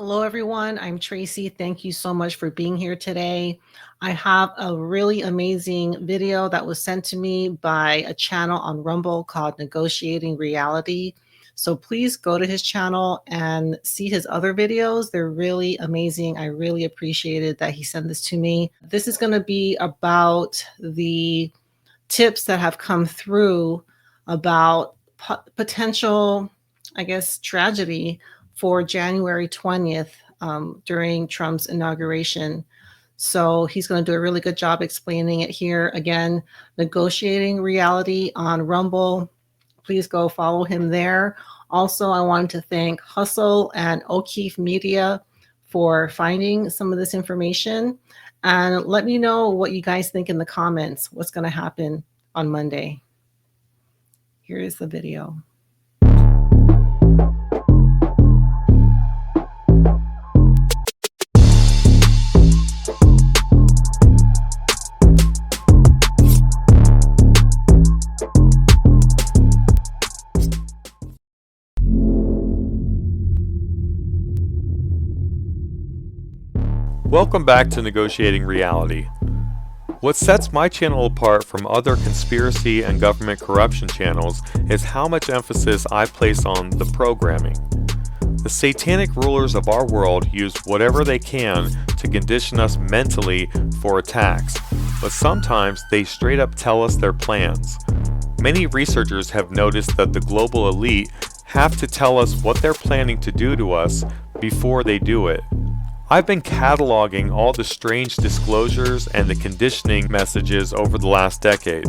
Hello, everyone. I'm Tracy. Thank you so much for being here today. I have a really amazing video that was sent to me by a channel on Rumble called Negotiating Reality. So please go to his channel and see his other videos. They're really amazing. I really appreciated that he sent this to me. This is going to be about the tips that have come through about potential, I guess, tragedy for January 20th during Trump's inauguration. So he's going to do a really good job explaining it here. Again, Negotiating Reality on Rumble. Please go follow him there. Also, I wanted to thank Hustle and O'Keefe Media for finding some of this information. And let me know what you guys think in the comments, what's going to happen on Monday. Here is the video. Welcome back to Negotiating Reality. What sets my channel apart from other conspiracy and government corruption channels is how much emphasis I place on the programming. The satanic rulers of our world use whatever they can to condition us mentally for attacks, but sometimes they straight up tell us their plans. Many researchers have noticed that the global elite have to tell us what they're planning to do to us before they do it. I've been cataloging all the strange disclosures and the conditioning messages over the last decade.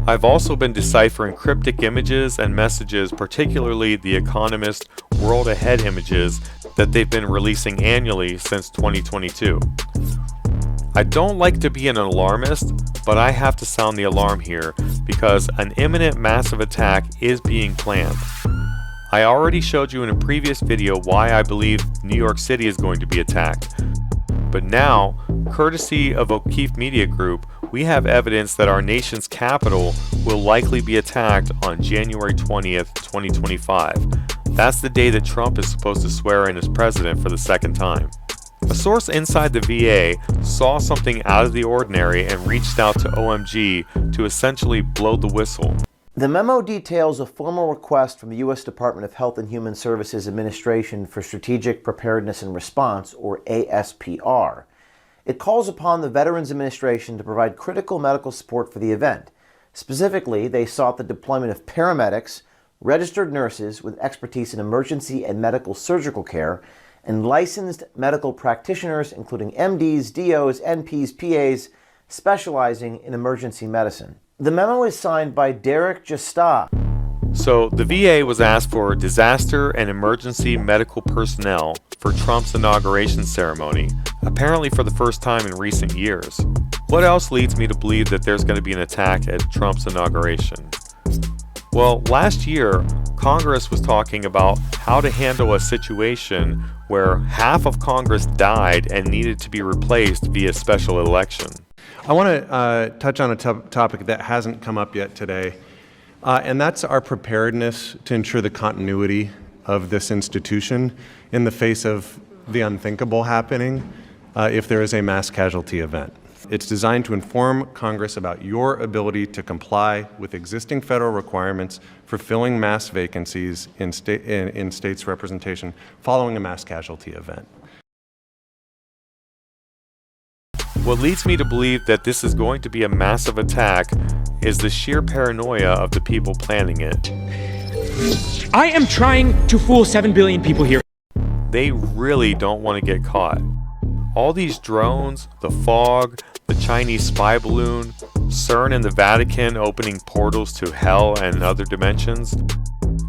I've also been deciphering cryptic images and messages, particularly the Economist World Ahead images that they've been releasing annually since 2022. I don't like to be an alarmist, but I have to sound the alarm here because an imminent massive attack is being planned. I already showed you in a previous video why I believe New York City is going to be attacked. But now, courtesy of O'Keefe Media Group, we have evidence that our nation's capital will likely be attacked on January 20th, 2025. That's the day that Trump is supposed to swear in as president for the second time. A source inside the VA saw something out of the ordinary and reached out to OMG to essentially blow the whistle. The memo details a formal request from the U.S. Department of Health and Human Services Administration for Strategic Preparedness and Response, or ASPR. It calls upon the Veterans Administration to provide critical medical support for the event. Specifically, they sought the deployment of paramedics, registered nurses with expertise in emergency and medical surgical care, and licensed medical practitioners, including MDs, DOs, NPs, PAs, specializing in emergency medicine. The memo is signed by Derek Justa. So the VA was asked for disaster and emergency medical personnel for Trump's inauguration ceremony, apparently for the first time in recent years. What else leads me to believe that there's going to be an attack at Trump's inauguration? Well, last year, Congress was talking about how to handle a situation where half of Congress died and needed to be replaced via special election. I want to touch on a topic that hasn't come up yet today, and that's our preparedness to ensure the continuity of this institution in the face of the unthinkable happening if there is a mass casualty event. It's designed to inform Congress about your ability to comply with existing federal requirements for filling mass vacancies in states' representation following a mass casualty event. What leads me to believe that this is going to be a massive attack is the sheer paranoia of the people planning it. I am trying to fool 7 billion people here. They really don't want to get caught. All these drones, the fog, the Chinese spy balloon, CERN and the Vatican opening portals to hell and other dimensions,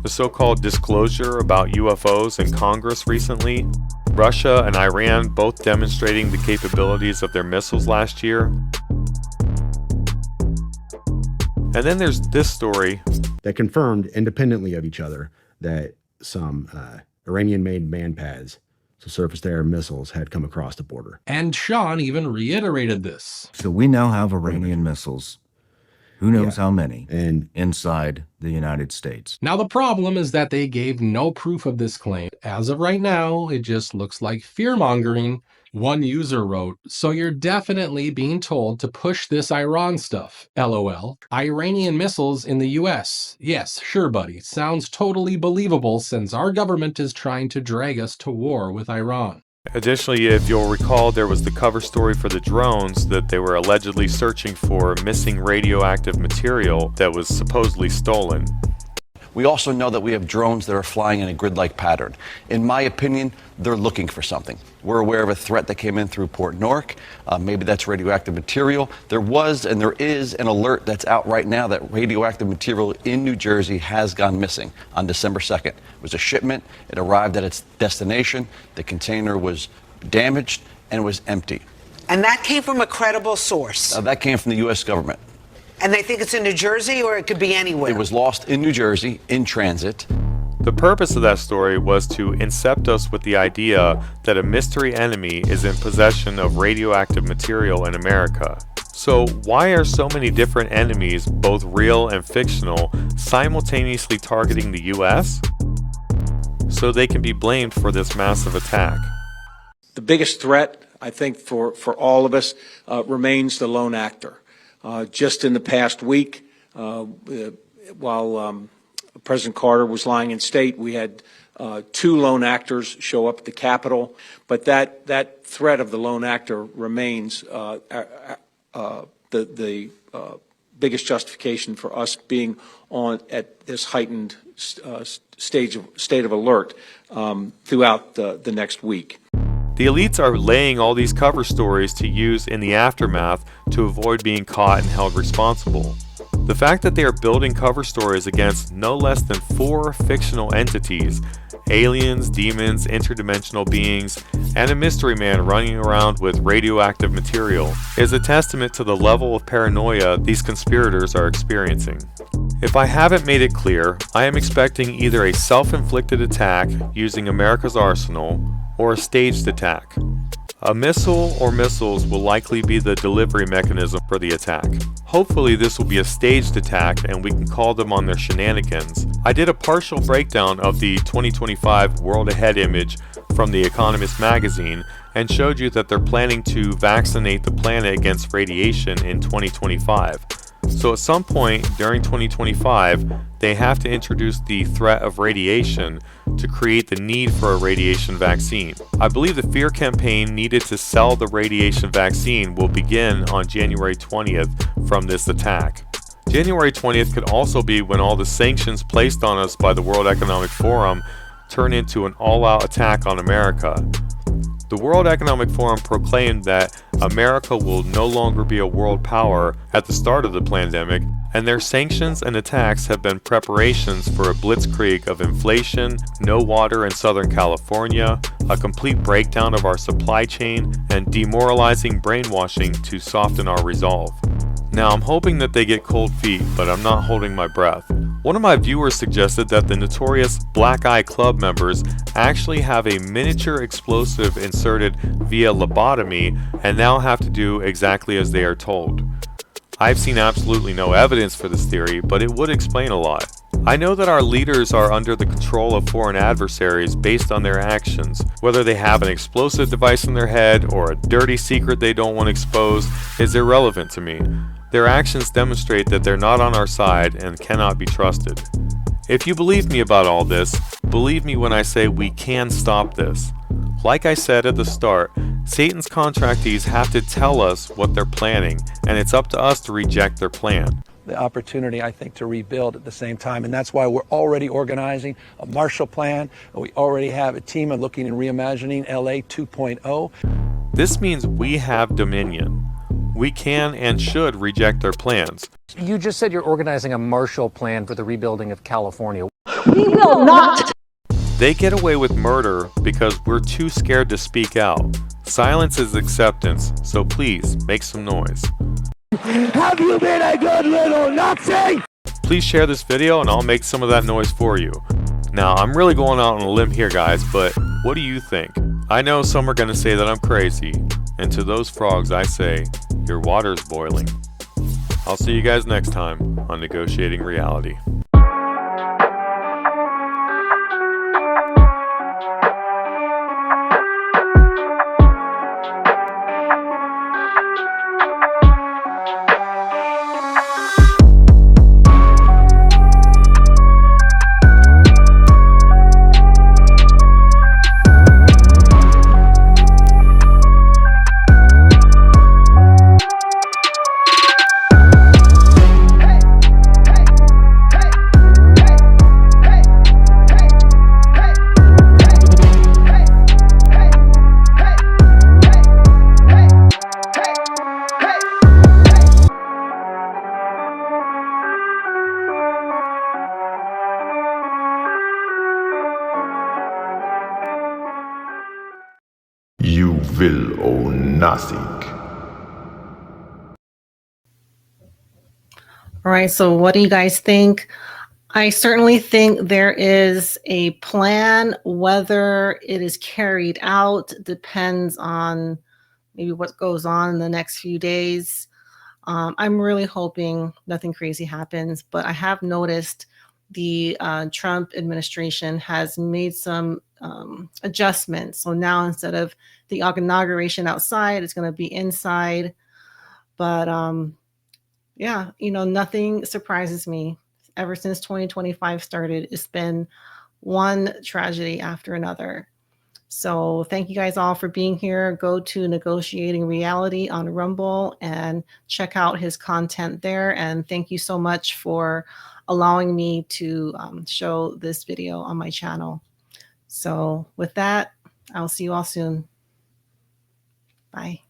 the so-called disclosure about UFOs in Congress recently, Russia and Iran both demonstrating the capabilities of their missiles last year. And then there's this story that confirmed independently of each other that some Iranian-made manpads, so surface-to-air missiles, had come across the border. And Sean even reiterated this. So we now have Iranian missiles who knows how many, And inside the United States. Now, the problem is that they gave no proof of this claim. As of right now, it just looks like fear-mongering. One user wrote, "So you're definitely being told to push this Iran stuff. LOL. Iranian missiles in the US. Yes, sure, buddy. Sounds totally believable since our government is trying to drag us to war with Iran." Additionally, if you'll recall, there was the cover story for the drones that they were allegedly searching for missing radioactive material that was supposedly stolen. We also know that we have drones that are flying in a grid-like pattern. In my opinion, they're looking for something. We're aware of a threat that came in through Port Newark. Maybe that's radioactive material. There was and there is an alert that's out right now that radioactive material in New Jersey has gone missing on December 2nd. It was a shipment. It arrived at its destination. The container was damaged and was empty. And that came from a credible source. That came from the U.S. government. And they think it's in New Jersey, or it could be anywhere? It was lost in New Jersey, in transit. The purpose of that story was to incept us with the idea that a mystery enemy is in possession of radioactive material in America. So why are so many different enemies, both real and fictional, simultaneously targeting the US? So they can be blamed for this massive attack. The biggest threat, I think, for all of us remains the lone actor. Just in the past week, while President Carter was lying in state, we had 2 lone actors show up at the Capitol. But that threat of the lone actor remains the biggest justification for us being on at this heightened state of alert throughout the next week. The elites are laying all these cover stories to use in the aftermath to avoid being caught and held responsible. The fact that they are building cover stories against no less than 4 fictional entities, aliens, demons, interdimensional beings, and a mystery man running around with radioactive material, is a testament to the level of paranoia these conspirators are experiencing. If I haven't made it clear, I am expecting either a self-inflicted attack using America's arsenal, or a staged attack. A missile or missiles will likely be the delivery mechanism for the attack. Hopefully this will be a staged attack and we can call them on their shenanigans. I did a partial breakdown of the 2025 World Ahead image from The Economist magazine and showed you that they're planning to vaccinate the planet against radiation in 2025. So at some point during 2025, they have to introduce the threat of radiation to create the need for a radiation vaccine. I believe the fear campaign needed to sell the radiation vaccine will begin on January 20th from this attack. January 20th could also be when all the sanctions placed on us by the World Economic Forum turn into an all-out attack on America. The World Economic Forum proclaimed that America will no longer be a world power at the start of the pandemic, and their sanctions and attacks have been preparations for a blitzkrieg of inflation, no water in Southern California, a complete breakdown of our supply chain, and demoralizing brainwashing to soften our resolve. Now, I'm hoping that they get cold feet, but I'm not holding my breath. One of my viewers suggested that the notorious Black Eye Club members actually have a miniature explosive inserted via lobotomy and now have to do exactly as they are told. I've seen absolutely no evidence for this theory, but it would explain a lot. I know that our leaders are under the control of foreign adversaries based on their actions. Whether they have an explosive device in their head or a dirty secret they don't want exposed is irrelevant to me. Their actions demonstrate that they're not on our side and cannot be trusted. If you believe me about all this, believe me when I say we can stop this. Like I said at the start, Satan's contractees have to tell us what they're planning, and it's up to us to reject their plan. The opportunity, I think, to rebuild at the same time. And that's why we're already organizing a Marshall Plan. We already have a team of looking and reimagining LA 2.0. This means we have dominion. We can and should reject their plans. You just said you're organizing a Marshall Plan for the rebuilding of California. We will not. They get away with murder because we're too scared to speak out. Silence is acceptance, so please make some noise. Have you been a good little Nazi? Please share this video and I'll make some of that noise for you. Now, I'm really going out on a limb here, guys, but what do you think? I know some are going to say that I'm crazy, and to those frogs I say, your water's boiling. I'll see you guys next time on Negotiating Reality. You will own nothing. All right, so what do you guys think? I certainly think there is a plan. Whether it is carried out depends on maybe what goes on in the next few days. I'm really hoping nothing crazy happens, but I have noticed the Trump administration has made some adjustments. So now instead of the inauguration outside, it's going to be inside. But yeah, nothing surprises me. Ever since 2025 started, it's been one tragedy after another. So thank you guys all for being here. Go to Negotiating Reality on Rumble and check out his content there. And thank you so much for allowing me to show this video on my channel. So with that, I'll see you all soon. Bye.